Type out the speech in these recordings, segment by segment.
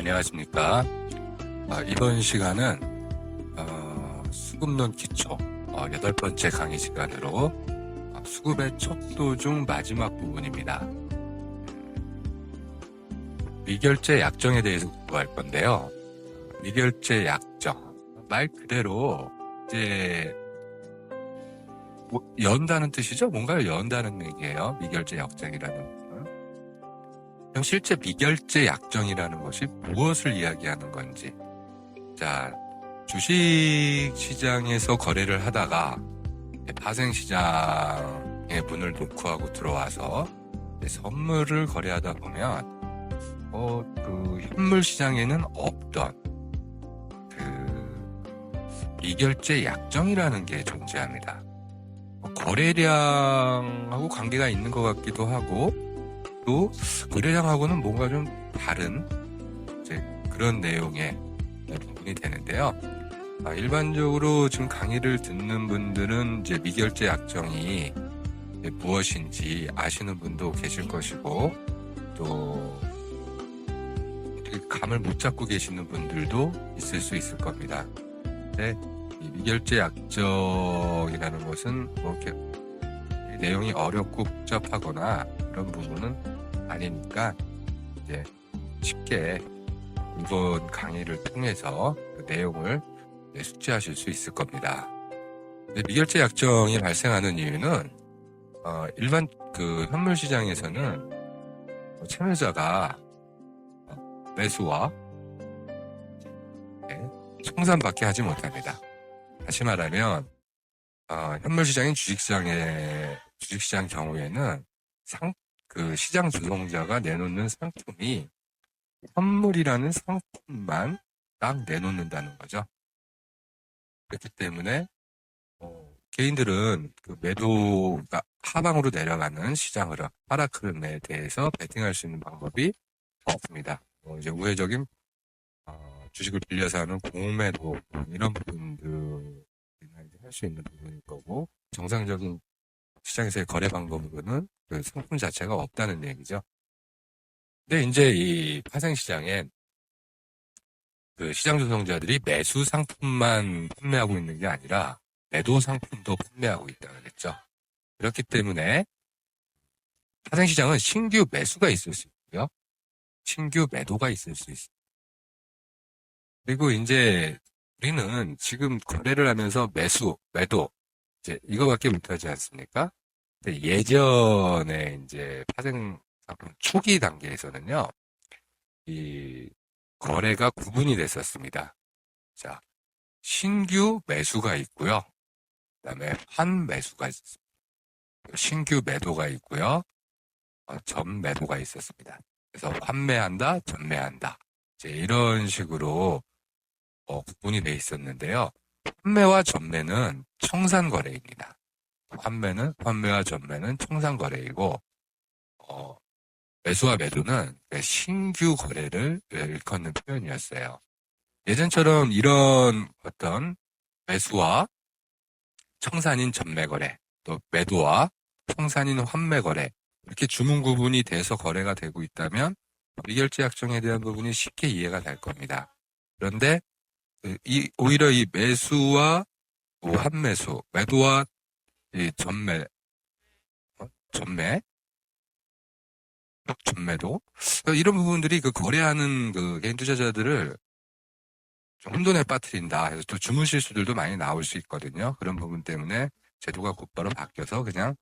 안녕하십니까. 이번 시간은 수급론 기초 8번째 강의 시간으로 수급의 척도 중 마지막 부분입니다. 미결제 약정에 대해서 공부할 건데요. 미결제 약정, 말 그대로 이제 연다는 뜻이죠. 뭔가를 연다는 얘기예요. 미결제 약정이라는 것은. 그럼 실제 미결제 약정이라는 것이 무엇을 이야기하는 건지. 자, 주식 시장에서 거래를 하다가 파생 시장에 문을 놓고 하고 들어와서 선물을 거래하다 보면 그 현물 시장에는 없던 그 미결제 약정이라는 게 존재합니다. 거래량하고 관계가 있는 것 같기도 하고, 또 거래량하고는 뭔가 좀 다른 이제 그런 내용의 부분이 되는데요. 일반적으로 지금 강의를 듣는 분들은 이제 미결제 약정이 무엇인지 아시는 분도 계실 것이고, 또 감을 못 잡고 계시는 분들도 있을 수 있을 겁니다. 근데 이 미결제 약정이라는 것은 뭐 이렇게 내용이 어렵고 복잡하거나 그런 부분은 아니니까 이제 쉽게 이번 강의를 통해서 그 내용을 숙지하실 수 있을 겁니다. 미결제 약정이 발생하는 이유는 일반 그 현물 시장에서는 참여자가 매수와 청산밖에 하지 못합니다. 다시 말하면 현물 시장인 주식시장 경우에는 그 시장 조성자가 내놓는 상품이 현물이라는 상품만 딱 내놓는다는 거죠. 그렇기 때문에 개인들은 그 매도가 하방으로 내려가는 시장 흐름, 하락 흐름에 대해서 베팅할 수 있는 방법이 없습니다. 이제 우회적인 주식을 빌려서 하는 공매도 이런 부분들이나 할 수 있는 부분일 거고, 정상적인 시장에서의 거래 방법으로는 그 상품 자체가 없다는 얘기죠. 근데 이제 이 파생 시장엔 그 시장 조성자들이 매수 상품만 판매하고 있는 게 아니라 매도 상품도 판매하고 있다고 그랬죠. 그렇기 때문에 파생 시장은 신규 매수가 있을 수 있고요, 신규 매도가 있을 수 있습니다. 그리고 이제 우리는 지금 거래를 하면서 매수, 매도 이제 이거밖에 못하지 않습니까? 근데 예전에 이제 파생 상품 초기 단계에서는요, 이 거래가 구분이 됐었습니다. 자, 신규 매수가 있고요, 그다음에 환매수가 있었습니다. 신규 매도가 있고요, 전매도가 있었습니다. 그래서 환매한다, 전매한다, 이제 이런 식으로 구분이 돼 있었는데요. 환매와 전매는 청산거래입니다. 환매와 전매는 청산거래이고, 매수와 매도는 신규 거래를 일컫는 표현이었어요. 예전처럼 이런 어떤 매수와 청산인 전매거래, 또 매도와 청산인 환매거래, 이렇게 주문 구분이 돼서 거래가 되고 있다면 미결제 약정에 대한 부분이 쉽게 이해가 될 겁니다. 그런데 오히려 이 매수와 환매수, 매도와 이 전매도 이런 부분들이 그 거래하는 그 개인 투자자들을 좀 혼돈에 빠뜨린다 해서 또 주문 실수들도 많이 나올 수 있거든요. 그런 부분 때문에 제도가 곧바로 바뀌어서 그냥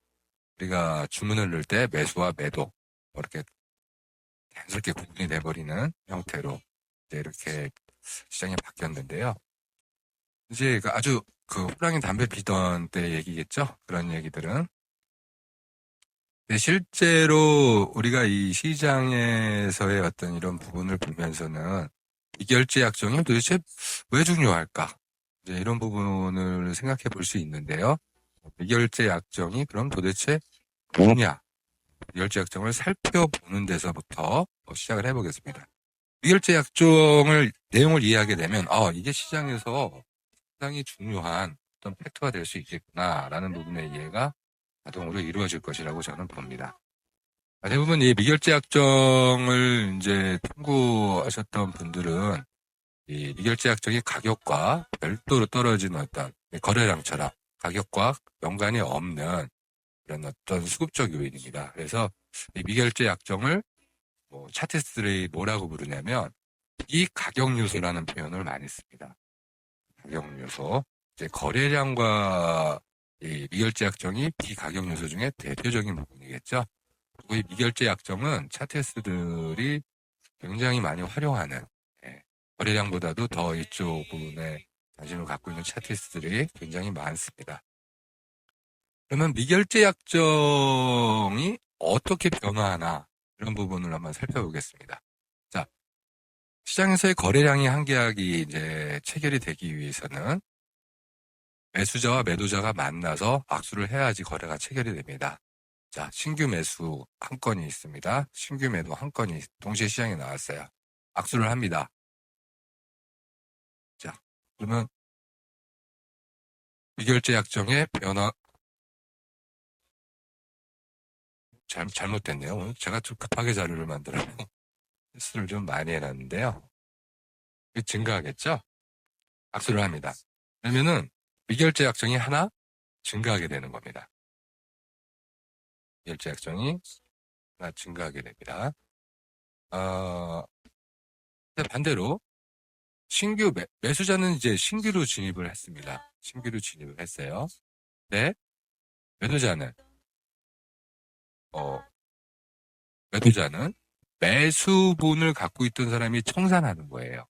우리가 주문을 넣을 때 매수와 매도 이렇게 자연스럽게 구분이 돼버리는 형태로 이제 이렇게 시장이 바뀌었는데요. 이제 아주 호랑이 담배 피던 때 얘기겠죠? 그런 얘기들은. 근데 실제로 우리가 이 시장에서의 어떤 이런 부분을 보면서는 미결제 약정이 도대체 왜 중요할까? 이제 이런 부분을 생각해 볼 수 있는데요. 미결제 약정이 그럼 도대체 뭐냐? 미결제 약정을 살펴보는 데서부터 시작을 해보겠습니다. 미결제 약정을 내용을 이해하게 되면 이게 시장에서 상당히 중요한 어떤 팩터가 될 수 있겠구나라는 부분의 이해가 자동으로 이루어질 것이라고 저는 봅니다. 대부분 이 미결제 약정을 이제 탐구하셨던 분들은 이 미결제 약정이 가격과 별도로 떨어지는 어떤 거래량처럼 가격과 연관이 없는 그런 어떤 수급적 요인입니다. 그래서 이 미결제 약정을 뭐 차트들이 뭐라고 부르냐면 비가격 요소라는 표현을 많이 씁니다. 가격 요소. 이제 거래량과 이 미결제 약정이 비가격 요소 중에 대표적인 부분이겠죠. 그리고 이 미결제 약정은 차트들이 굉장히 많이 활용하는 거래량보다도 더 이쪽 부분에 관심을 갖고 있는 차트들이 굉장히 많습니다. 그러면 미결제 약정이 어떻게 변화하나 이런 부분을 한번 살펴보겠습니다. 자, 시장에서의 거래량이 한 계약이 이제 체결이 되기 위해서는 매수자와 매도자가 만나서 악수를 해야지 거래가 체결이 됩니다. 자, 신규 매수 한 건이 있습니다. 신규 매도 한 건이 동시에 시장에 나왔어요. 악수를 합니다. 자, 그러면 미결제 약정의 변화, 잘못됐네요. 오늘 제가 좀 급하게 자료를 만들어서 실수를 좀 많이 해놨는데요. 증가하겠죠? 악수를 합니다. 그러면은 미결제 약정이 하나 증가하게 되는 겁니다. 미결제 약정이 하나 증가하게 됩니다. 반대로 신규 매수자는 이제 신규로 진입을 했습니다. 신규로 진입을 했어요. 네, 매도자는 어, 매도자는 매수분을 갖고 있던 사람이 청산하는 거예요.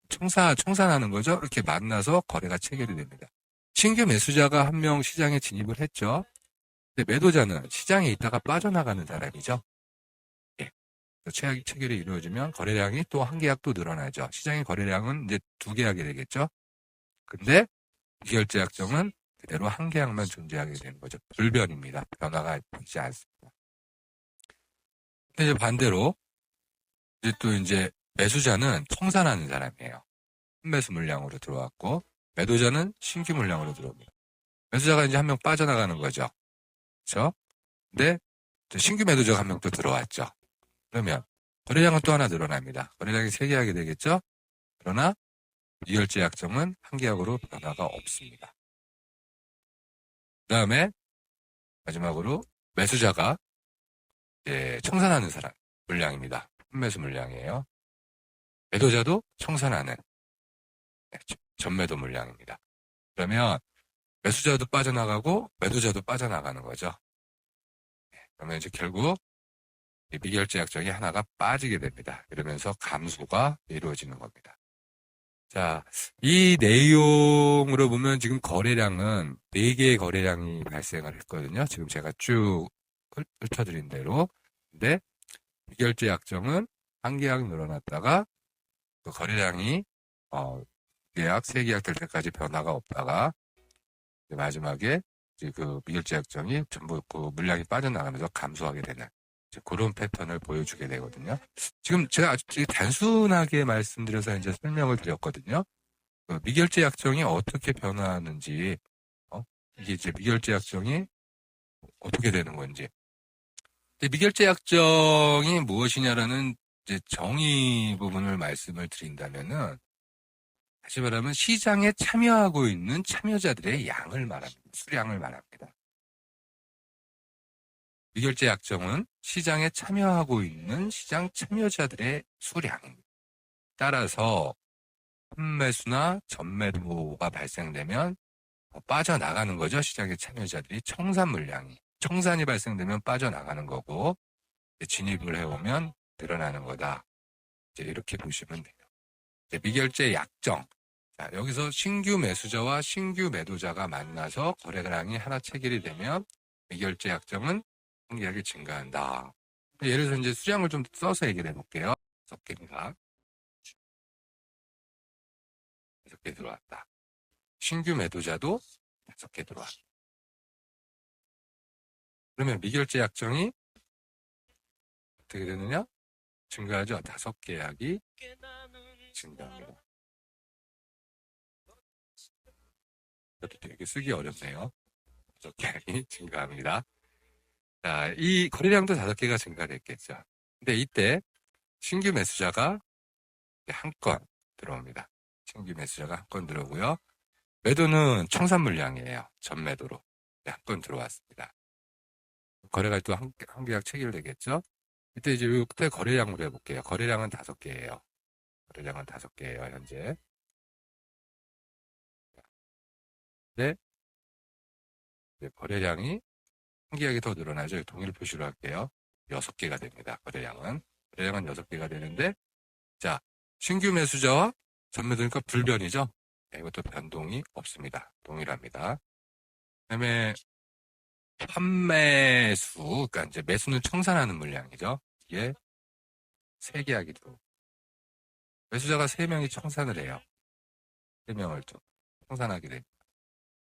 청산하는 거죠. 이렇게 만나서 거래가 체결이 됩니다. 신규 매수자가 한 명 시장에 진입을 했죠. 근데 매도자는 시장에 있다가 빠져나가는 사람이죠. 예. 체결이 이루어지면 거래량이 또 한 계약 또 늘어나죠. 시장의 거래량은 이제 두 계약이 되겠죠. 근데 비결제 약정은 그대로 한 계약만 존재하게 되는 거죠. 불변입니다. 변화가 있지 않습니다. 근데 이제 반대로 이제 또 이제 매수자는 청산하는 사람이에요. 매수 물량으로 들어왔고 매도자는 신규 물량으로 들어옵니다. 매수자가 이제 한 명 빠져나가는 거죠. 그렇죠? 근데 신규 매도자가 한 명 또 들어왔죠. 그러면 거래량은 또 하나 늘어납니다. 거래량이 3계약이 되겠죠? 그러나 이결제 약정은 한 계약으로 변화가 없습니다. 그 다음에 마지막으로 매수자가 청산하는 사람 물량입니다. 매수 물량이에요. 매도자도 청산하는 전매도 물량입니다. 그러면 매수자도 빠져나가고 매도자도 빠져나가는 거죠. 그러면 이제 결국 미결제 약정이 하나가 빠지게 됩니다. 이러면서 감소가 이루어지는 겁니다. 자, 이 내용으로 보면 지금 거래량은 4개의 거래량이 발생을 했거든요. 지금 제가 쭉 훑어드린 대로. 근데 미결제 약정은 한 계약 늘어났다가 그 거래량이 계약, 3계약 될 때까지 변화가 없다가 마지막에 이제 그 미결제 약정이 전부 그 물량이 빠져나가면서 감소하게 되는 그런 패턴을 보여주게 되거든요. 지금 제가 아주 단순하게 말씀드려서 이제 설명을 드렸거든요. 그 미결제 약정이 어떻게 변화하는지, 이게 이제 미결제 약정이 어떻게 되는 건지. 미결제 약정이 무엇이냐라는 이제 정의 부분을 말씀을 드린다면은, 다시 말하면 시장에 참여하고 있는 참여자들의 양을 말합니다. 수량을 말합니다. 미결제 약정은 시장에 참여하고 있는 시장 참여자들의 수량입니다. 따라서 환매수나 전매도가 발생되면 빠져나가는 거죠. 시장의 참여자들이 청산 물량이. 청산이 발생되면 빠져나가는 거고 진입을 해오면 늘어나는 거다. 이제 이렇게 보시면 돼요. 이제 미결제 약정. 자, 여기서 신규 매수자와 신규 매도자가 만나서 거래량이 하나 체결이 되면 미결제 약정은 계약이 증가한다. 예를 들어서 이제 수량을 좀 써서 얘기를 해볼게요. 6개입니다. 6개 들어왔다. 신규 매도자도 5개 들어왔다. 그러면 미결제 약정이 어떻게 되느냐? 증가하죠. 5계약이 증가합니다. 이것도 되게 쓰기 어렵네요. 5계약이 증가합니다. 자, 이 거래량도 5개가 증가됐겠죠. 근데 이때 신규 매수자가 한 건 들어옵니다. 신규 매수자가 한 건 들어오고요. 매도는 청산 물량이에요. 전매도로 한 건 들어왔습니다. 거래가 또 한 계약 체결되겠죠. 이때 이제 이때 거래량으로 해볼게요. 거래량은 5개예요. 거래량은 5개예요, 현재. 네. 거래량이 한 계약이 더 늘어나죠. 동일 표시로 할게요. 6개가 됩니다. 거래량은 6개가 되는데, 자, 신규 매수자와 전매도니까 불변이죠. 네, 이것도 변동이 없습니다. 동일합니다. 그다음에 판매수, 그러니까 이제 매수는 청산하는 물량이죠. 이게 3계약이 들어오고, 매수자가 3명이 청산을 해요. 3명을 좀 청산하게 됩니다.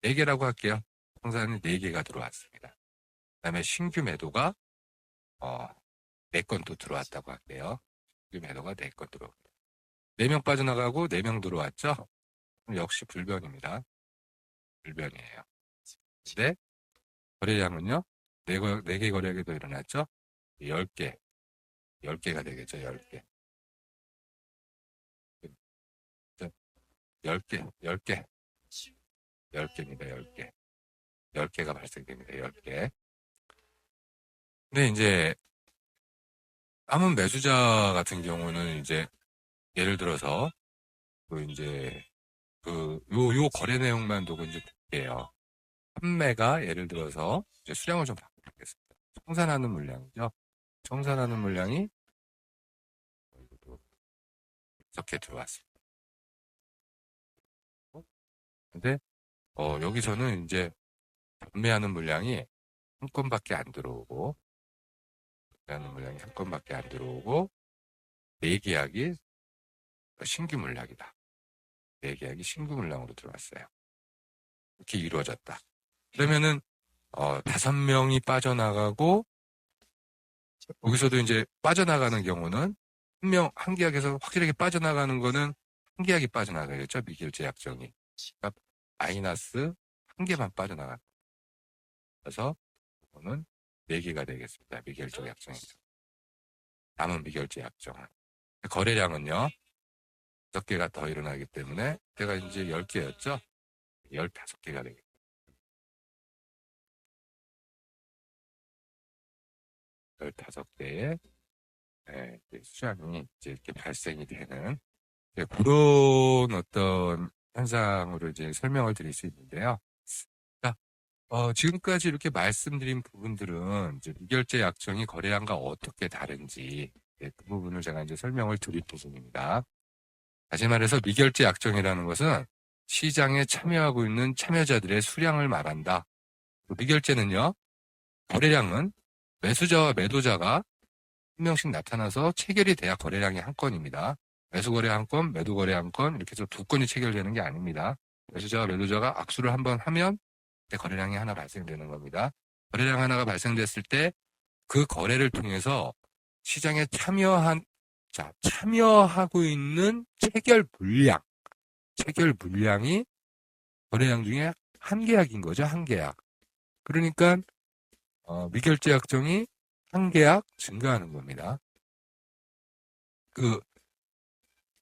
4개라고 할게요. 청산이 4개가 들어왔습니다. 그 다음에 신규 매도가 4건 또 들어왔다고 할게요. 신규 매도가 4건 들어옵니다. 4명 빠져나가고 4명 들어왔죠? 그럼 역시 불변입니다. 불변이에요. 근데 거래량은요, 4개 거래액이 더 일어났죠? 10개가 되겠죠, 10개. 10개입니다, 10개. 10개가 발생됩니다, 10개. 근데 이제, 남은 매수자 같은 경우는 이제, 예를 들어서, 요 거래 내용만 두고 이제 볼게요. 판매가 예를 들어서, 이제 수량을 좀 바꾸겠습니다. 청산하는 물량이죠. 청산하는 물량이, 이렇게 들어왔습니다. 근데, 여기서는 이제, 판매하는 물량이 한 건밖에 안 들어오고, 판매하는 물량이 한 건밖에 안 들어오고, 4계약이 신규 물량이다. 4계약이 신규 물량으로 들어왔어요. 이렇게 이루어졌다. 그러면은, 5명이 빠져나가고, 여기서도 이제 빠져나가는 경우는, 한 계약에서 확실하게 빠져나가는 거는 한 계약이 빠져나가겠죠. 미결제 약정이. 그러니까 마이너스 한 개만 빠져나가. 그래서, 이거는 4개가 되겠습니다. 미결제 약정입니다. 남은 미결제 약정은. 거래량은요, 5개가 더 일어나기 때문에, 제가 이제 10개였죠? 15개가 되겠습니다. 15개의 수량이 이제 이렇게 발생이 되는 그런 어떤 현상으로 이제 설명을 드릴 수 있는데요. 자, 지금까지 이렇게 말씀드린 부분들은 이제 미결제 약정이 거래량과 어떻게 다른지 그 부분을 제가 이제 설명을 드릴 부분입니다. 다시 말해서 미결제 약정이라는 것은 시장에 참여하고 있는 참여자들의 수량을 말한다. 미결제는요, 거래량은 매수자와 매도자가 한 명씩 나타나서 체결이 돼야 거래량이 한 건입니다. 매수거래 한 건, 매도거래 한 건, 이렇게 해서 2건이 체결되는 게 아닙니다. 매수자와 매도자가 악수를 한번 하면 거래량이 하나 발생되는 겁니다. 거래량 하나가 발생됐을 때 그 거래를 통해서 시장에 참여하고 있는 체결 물량이 거래량 중에 한 계약인 거죠, 한 계약. 그러니까, 미결제 약정이 한 계약 증가하는 겁니다.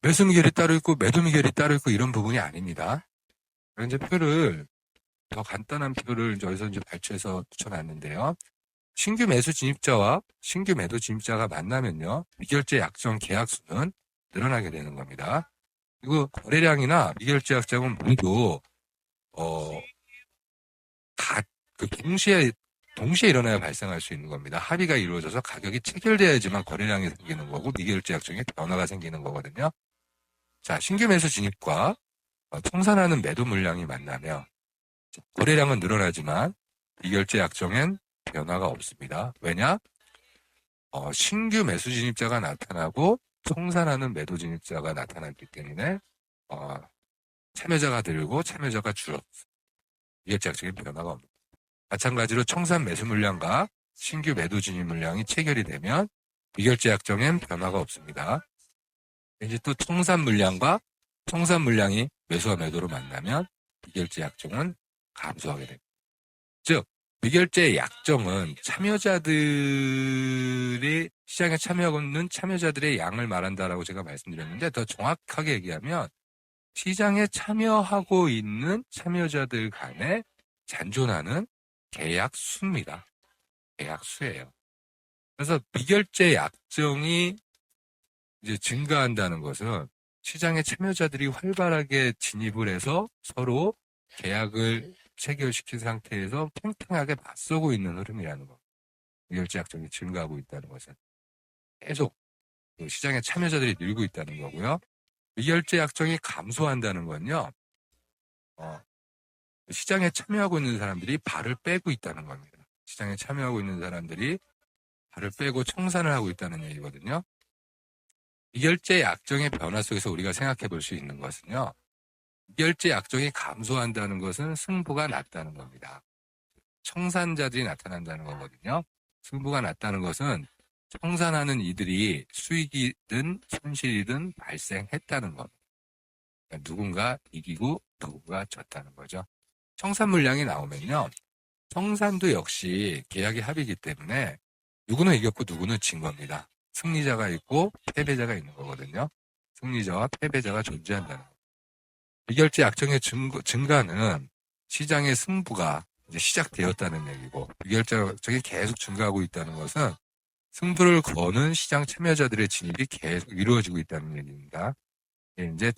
매수 미결이 따로 있고 매도 미결이 따로 있고 이런 부분이 아닙니다. 이제 더 간단한 표를 여기서 이제 발췌해서 붙여놨는데요. 신규 매수 진입자와 신규 매도 진입자가 만나면요, 미결제 약정 계약수는 늘어나게 되는 겁니다. 그리고 거래량이나 미결제 약정은 모두 동시에 일어나야 발생할 수 있는 겁니다. 합의가 이루어져서 가격이 체결돼야지만 거래량이 생기는 거고 미결제 약정에 변화가 생기는 거거든요. 자, 신규 매수 진입과 청산하는 매도 물량이 만나면 거래량은 늘어나지만 미결제 약정엔 변화가 없습니다. 왜냐? 신규 매수 진입자가 나타나고 청산하는 매도 진입자가 나타났기 때문에 참여자가 늘고 참여자가 줄었습니다. 미결제 약정엔 변화가 없습니다. 마찬가지로 청산 매수 물량과 신규 매도 진입 물량이 체결이 되면 미결제 약정엔 변화가 없습니다. 이제 또 청산 물량이 매수와 매도로 만나면 미결제 약정은 감소하게 됩니다. 즉, 미결제의 약정은 참여자들이 시장에 참여하고 있는 참여자들의 양을 말한다라고 제가 말씀드렸는데 더 정확하게 얘기하면 시장에 참여하고 있는 참여자들 간에 잔존하는 계약 수입니다. 계약 수예요. 그래서 미결제 약정이 이제 증가한다는 것은 시장에 참여자들이 활발하게 진입을 해서 서로 계약을 체결시킨 상태에서 팽팽하게 맞서고 있는 흐름이라는 거. 미결제 약정이 증가하고 있다는 것은 계속 시장의 참여자들이 늘고 있다는 거고요. 미결제 약정이 감소한다는 건요. 시장에 참여하고 있는 사람들이 발을 빼고 있다는 겁니다. 시장에 참여하고 있는 사람들이 발을 빼고 청산을 하고 있다는 얘기거든요. 미결제 약정의 변화 속에서 우리가 생각해 볼 수 있는 것은요. 미결제 약정이 감소한다는 것은 승부가 낮다는 겁니다. 청산자들이 나타난다는 거거든요. 승부가 낮다는 것은 청산하는 이들이 수익이든 손실이든 발생했다는 겁니다. 그러니까 누군가 이기고 누군가 졌다는 거죠. 청산 물량이 나오면요. 청산도 역시 계약의 합의이기 때문에 누구는 이겼고 누구는 진 겁니다. 승리자가 있고 패배자가 있는 거거든요. 승리자와 패배자가 존재한다는 겁니다. 미결제 약정의 증가는 시장의 승부가 이제 시작되었다는 얘기고 미결제 약정이 계속 증가하고 있다는 것은 승부를 거는 시장 참여자들의 진입이 계속 이루어지고 있다는 얘기입니다. 이제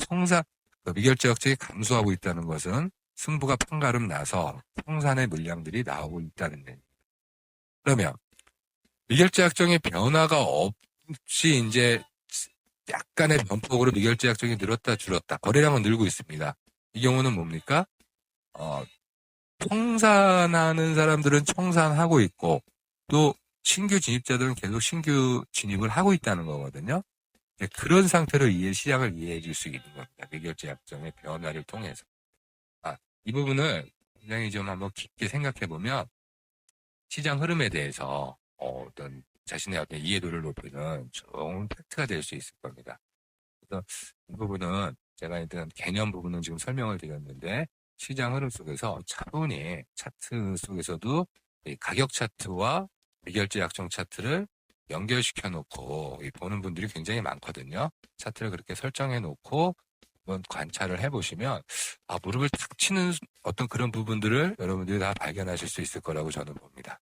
미결제 약정이 감소하고 있다는 것은 승부가 판가름 나서 청산의 물량들이 나오고 있다는 얘기입니다. 그러면 미결제 약정의 변화가 없이 이제 약간의 변폭으로 미결제 약정이 늘었다 줄었다. 거래량은 늘고 있습니다. 이 경우는 뭡니까? 청산하는 사람들은 청산하고 있고 또 신규 진입자들은 계속 신규 진입을 하고 있다는 거거든요. 그런 상태로 시장을 이해해 줄 수 있는 겁니다. 미결제 약정의 변화를 통해서. 이 부분을 굉장히 좀 한번 깊게 생각해 보면 시장 흐름에 대해서 어떤 자신의 어떤 이해도를 높이는 좋은 팩트가 될 수 있을 겁니다. 그래서 이 부분은 제가 일단 개념 부분은 지금 설명을 드렸는데 시장 흐름 속에서 차분히 차트 속에서도 이 가격 차트와 미결제 약정 차트를 연결시켜 놓고 보는 분들이 굉장히 많거든요. 차트를 그렇게 설정해 놓고 한번 관찰을 해보시면 무릎을 탁 치는 어떤 그런 부분들을 여러분들이 다 발견하실 수 있을 거라고 저는 봅니다.